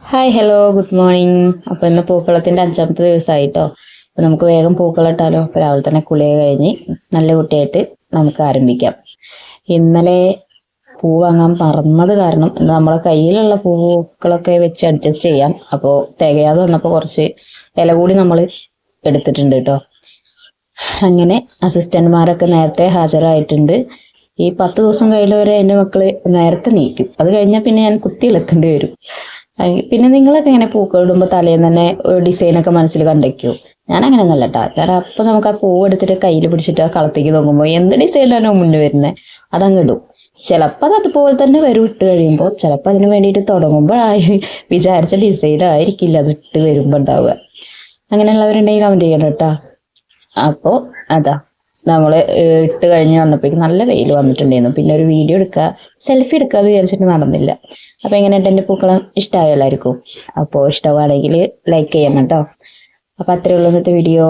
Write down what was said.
Hi hello good morning. അപ്പോൾ ഇന്ന് പൂക്കളത്തിൻ്റെ അഞ്ചാമത്തെ ദിവസമായിട്ടോ. അപ്പോൾ നമുക്ക് വേഗം പൂക്കളിട്ടാലോ. അപ്പോൾ രാവിലെ തന്നെ കുളിയൊക്കെ കഴിഞ്ഞ് നല്ല കുട്ടിയായിട്ട് നമുക്ക് ആരംഭിക്കാം. ഇന്നലെ പൂ വാങ്ങാൻ മറന്നത് കാരണം ഇന്ന് നമ്മളെ കയ്യിലുള്ള പൂക്കളൊക്കെ വെച്ച് അഡ്ജസ്റ്റ് ചെയ്യാം. അപ്പോൾ തികയാതെ വന്നപ്പോൾ കുറച്ച് ഇല കൂടി നമ്മൾ എടുത്തിട്ടുണ്ട് കേട്ടോ. അങ്ങനെ അസിസ്റ്റന്റുമാരൊക്കെ നേരത്തെ ഹാജരായിട്ടുണ്ട്. ഈ 10 ദിവസം കഴിയുന്നവരെ എൻ്റെ മക്കള് നേരത്തെ നീക്കും. അത് കഴിഞ്ഞാൽ പിന്നെ ഞാൻ കുത്തി ഇളക്കേണ്ടി വരും. പിന്നെ നിങ്ങളൊക്കെ ഇങ്ങനെ പൂക്കൾ ഇടുമ്പോൾ തലേന്ന് തന്നെ ഡിസൈനൊക്കെ മനസ്സിൽ കണ്ടേക്കോ? ഞാൻ അങ്ങനെ ഒന്നല്ല കേട്ടോ. കാരണം അപ്പം നമുക്ക് ആ പൂവ് എടുത്തിട്ട് കയ്യിൽ പിടിച്ചിട്ട് ആ കളത്തേക്ക് നോക്കുമ്പോൾ എന്ത് ഡിസൈനാണോ മുന്നേ വരുന്നത് അതങ്ങ് ഇടും. ചിലപ്പോൾ അത് അതുപോലെ തന്നെ വരും ഇട്ട് കഴിയുമ്പോൾ. ചിലപ്പോൾ അതിന് വേണ്ടിയിട്ട് തുടങ്ങുമ്പോഴായി വിചാരിച്ച ഡിസൈനായിരിക്കില്ല അത് ഇട്ട് വരുമ്പോൾ ഉണ്ടാവുക. അങ്ങനെയുള്ളവരുണ്ടെങ്കിൽ കമൻറ്റ് ചെയ്യണം കേട്ടോ. അപ്പോൾ അതാ നമ്മൾ ഇട്ട് കഴിഞ്ഞ് വന്നപ്പോഴേക്കും നല്ല വെയിൽ വന്നിട്ടുണ്ടായിരുന്നു. പിന്നെ ഒരു വീഡിയോ എടുക്കുക, സെൽഫി എടുക്കാതെ വിചാരിച്ചിട്ട് നടന്നില്ല. അപ്പോൾ എങ്ങനെയുണ്ട് എൻ്റെ പൂക്കളം? ഇഷ്ടമായോ എല്ലാവർക്കും? അപ്പോൾ ഇഷ്ടമാണെങ്കിൽ ലൈക്ക് ചെയ്യണം കേട്ടോ. അപ്പോൾ അത്രയേ ഉള്ളൂ ഇന്നത്തെ വീഡിയോ.